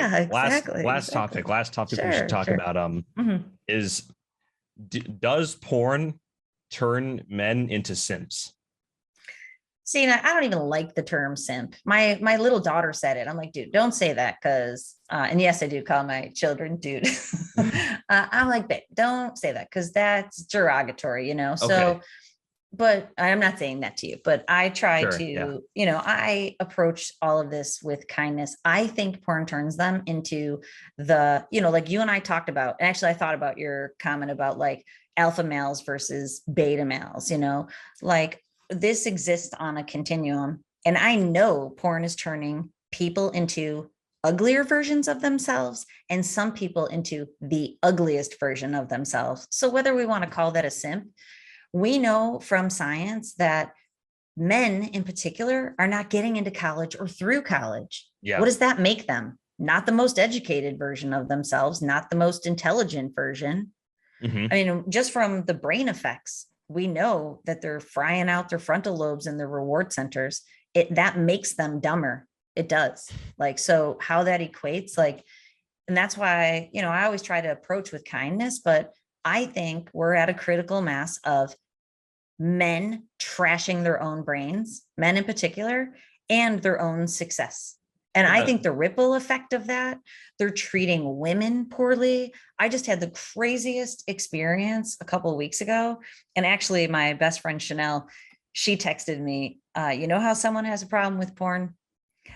Okay. Yeah, exactly. Last topic we should talk Sure. about Mhm. is does porn turn men into simps? See, I don't even like the term simp. My little daughter said it. I'm like, dude, don't say that because, and yes, I do call my children dude. I'm like, babe, don't say that because that's derogatory, you know. Okay. So, but I'm not saying that to you. But I try Sure. to, Yeah. I approach all of this with kindness. I think porn turns them into like you and I talked about. And actually, I thought about your comment about like alpha males versus beta males. Like this exists on a continuum. And I know porn is turning people into uglier versions of themselves and some people into the ugliest version of themselves. So whether we want to call that a simp, we know from science that men in particular are not getting into college or through college. Yeah. What does that make them? Not the most educated version of themselves, not the most intelligent version. Mm-hmm. I mean, just from the brain effects, we know that they're frying out their frontal lobes and their reward centers. That makes them dumber. It does. Like, so how that equates, like, and that's why, I always try to approach with kindness, but I think we're at a critical mass of men trashing their own brains, men in particular, and their own success. And I think the ripple effect of that, they're treating women poorly. I just had the craziest experience a couple of weeks ago. And actually, my best friend Chanel, she texted me, you know how someone has a problem with porn?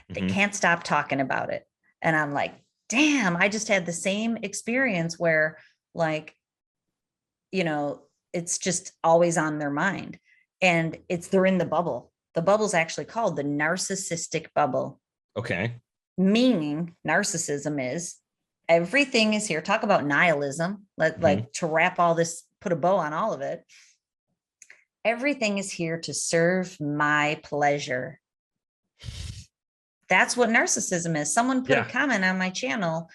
They can't stop talking about it. And I'm like, damn, I just had the same experience where like, it's just always on their mind. And they're in the bubble. The bubble's actually called the narcissistic bubble. Okay. Meaning narcissism is everything is here. Talk about nihilism. Like to wrap all this, put a bow on all of it. Everything is here to serve my pleasure. That's what narcissism is. Someone put a comment on my channel.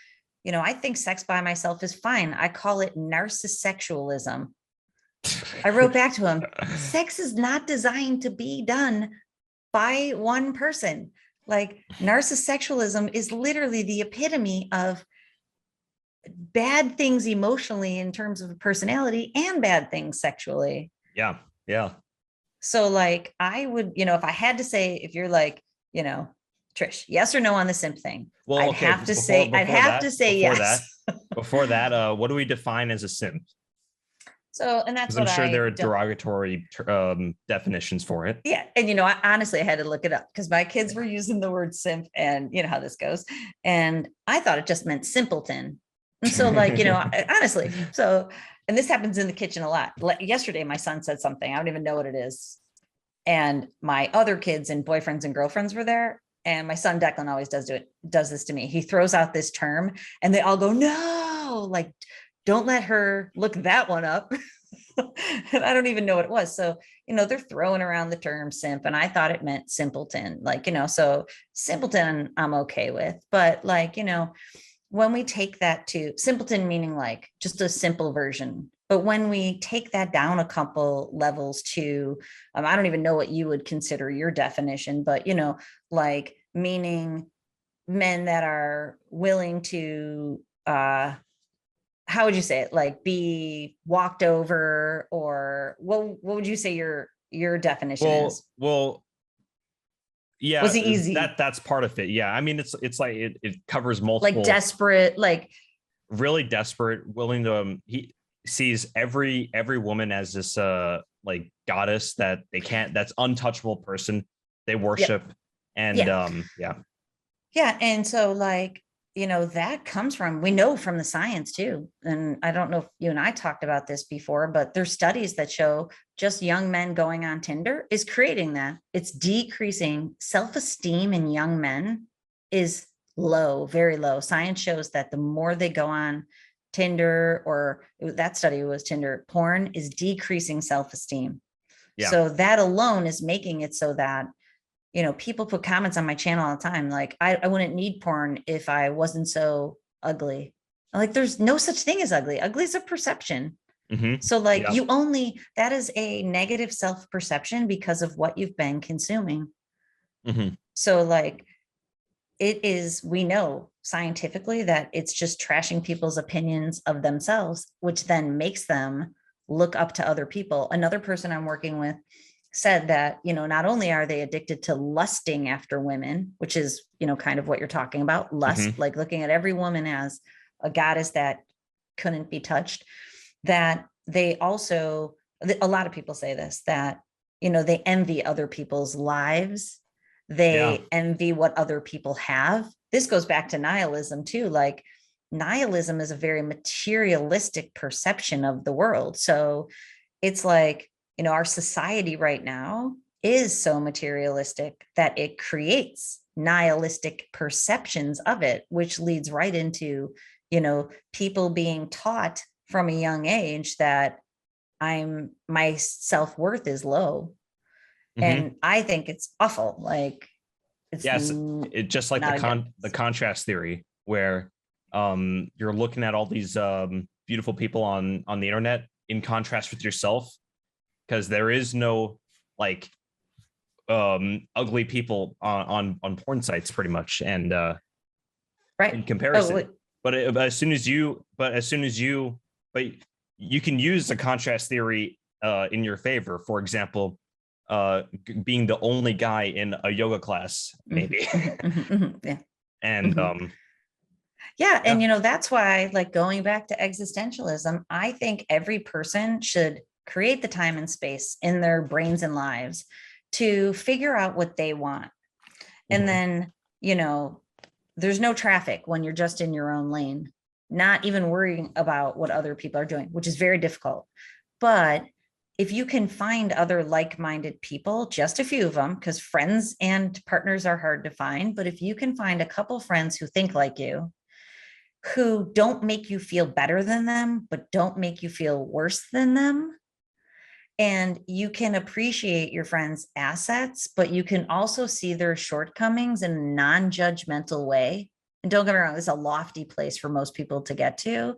I think sex by myself is fine. I call it narcissexualism. I wrote back to him, sex is not designed to be done by one person. Like narcissexualism is literally the epitome of bad things emotionally in terms of personality and bad things sexually. Yeah. Yeah. So like I would, if I had to say, if you're like, Trish, yes or no on the simp thing, Well, I'd have to say yes. Before that, what do we define as a simp? So, and that's what I'm sure there are derogatory definitions for it. Yeah. And, I honestly had to look it up because my kids were using the word simp and you know how this goes. And I thought it just meant simpleton. And so like, honestly, and this happens in the kitchen a lot. Yesterday, my son said something, I don't even know what it is. And my other kids and boyfriends and girlfriends were there. And my son Declan always does this to me. He throws out this term and they all go, no, like, don't let her look that one up. And I don't even know what it was. So, they're throwing around the term simp and I thought it meant simpleton, like, so simpleton I'm okay with, but like, when we take that to simpleton, meaning like just a simple version, but when we take that down a couple levels to, I don't even know what you would consider your definition, but, like meaning men that are willing to, how would you say it? Like be walked over, or what would you say your definition is? Well, yeah, was it easy? That's part of it. Yeah. I mean, it's like, it covers multiple, like desperate, like really desperate, willing to, he sees every woman as this, like goddess that that's untouchable person they worship. Yep. And, Yeah. And so like, that comes from, we know from the science too. And I don't know if you and I talked about this before, but there's studies that show just young men going on Tinder is creating that. It's decreasing self-esteem in young men is low, very low. Science shows that the more they go on Tinder, or that study was Tinder, porn is decreasing self-esteem. Yeah. So that alone is making it so that people put comments on my channel all the time. Like I wouldn't need porn if I wasn't so ugly. Like there's no such thing as ugly. Ugly is a perception. So like that is a negative self-perception because of what you've been consuming. So like we know scientifically that it's just trashing people's opinions of themselves, which then makes them look up to other people. Another person I'm working with said that, not only are they addicted to lusting after women, which is, kind of what you're talking about, lust, like looking at every woman as a goddess that couldn't be touched, that they also, a lot of people say this, that, they envy other people's lives. They envy what other people have. This goes back to nihilism too. Like, nihilism is a very materialistic perception of the world. So it's like, our society right now is so materialistic that it creates nihilistic perceptions of it, which leads right into, people being taught from a young age that my self-worth is low. And I think it's awful. Like, it's it just like the contrast theory, where you're looking at all these beautiful people on the internet in contrast with yourself, because there is no like ugly people on porn sites pretty much, and right in comparison. But you can use the contrast theory in your favor. For example, being the only guy in a yoga class, maybe. Yeah. And and that's why, like, going back to existentialism, I think every person should create the time and space in their brains and lives to figure out what they want. And then, there's no traffic when you're just in your own lane, not even worrying about what other people are doing, which is very difficult. But if you can find other like-minded people, just a few of them, because friends and partners are hard to find, but if you can find a couple friends who think like you, who don't make you feel better than them, but don't make you feel worse than them, and you can appreciate your friends' assets, but you can also see their shortcomings in a non-judgmental way. And don't get me wrong, this is a lofty place for most people to get to.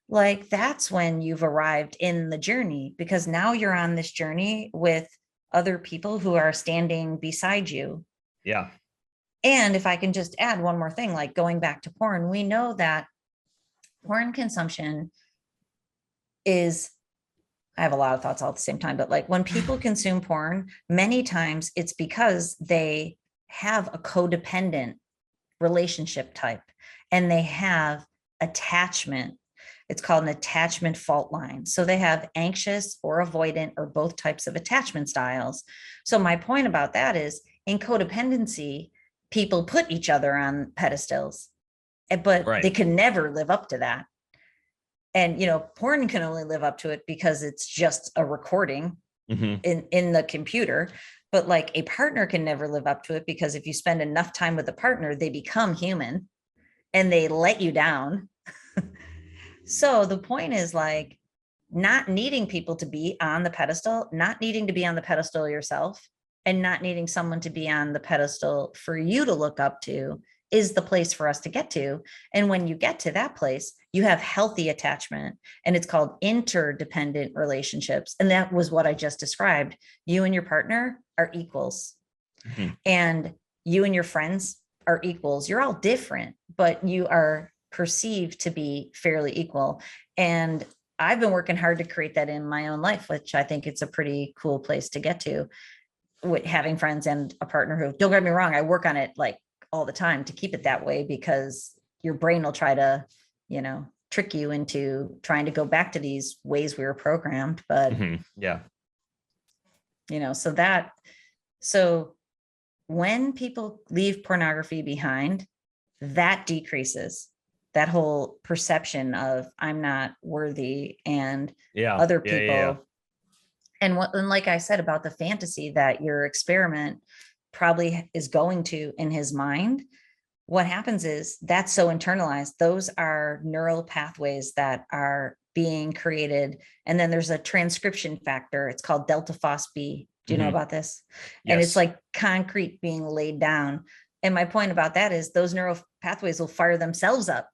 Like, that's when you've arrived in the journey, because now you're on this journey with other people who are standing beside you. Yeah. And if I can just add one more thing, like going back to porn, we know that porn consumption is, I have a lot of thoughts all at the same time, but like, when people consume porn, many times it's because they have a codependent relationship type and they have attachment. It's called an attachment fault line. So they have anxious or avoidant or both types of attachment styles. So my point about that is, in codependency, people put each other on pedestals, but they can never live up to that. And, porn can only live up to it because it's just a recording in the computer. But like, a partner can never live up to it, because if you spend enough time with a partner, they become human and they let you down. So the point is, like, not needing people to be on the pedestal, not needing to be on the pedestal yourself, and not needing someone to be on the pedestal for you to look up to is the place for us to get to. And when you get to that place, you have healthy attachment, and it's called interdependent relationships. And that was what I just described. You and your partner are equals, and you and your friends are equals. You're all different, but you are perceived to be fairly equal. And I've been working hard to create that in my own life, which I think it's a pretty cool place to get to, with having friends and a partner who, don't get me wrong, I work on it like all the time to keep it that way, because your brain will try to, trick you into trying to go back to these ways we were programmed. But so when people leave pornography behind, that decreases that whole perception of I'm not worthy and other people. And like I said about the fantasy that your experiment probably is going to in his mind, what happens is that's so internalized. Those are neural pathways that are being created. And then there's a transcription factor. It's called delta phos-B. Do you know about this? Yes. And it's like concrete being laid down. And my point about that is those neural pathways will fire themselves up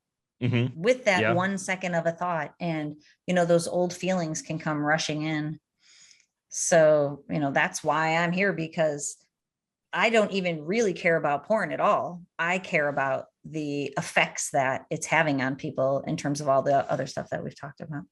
with that 1 second of a thought. And, those old feelings can come rushing in. So, that's why I'm here, because I don't even really care about porn at all. I care about the effects that it's having on people in terms of all the other stuff that we've talked about.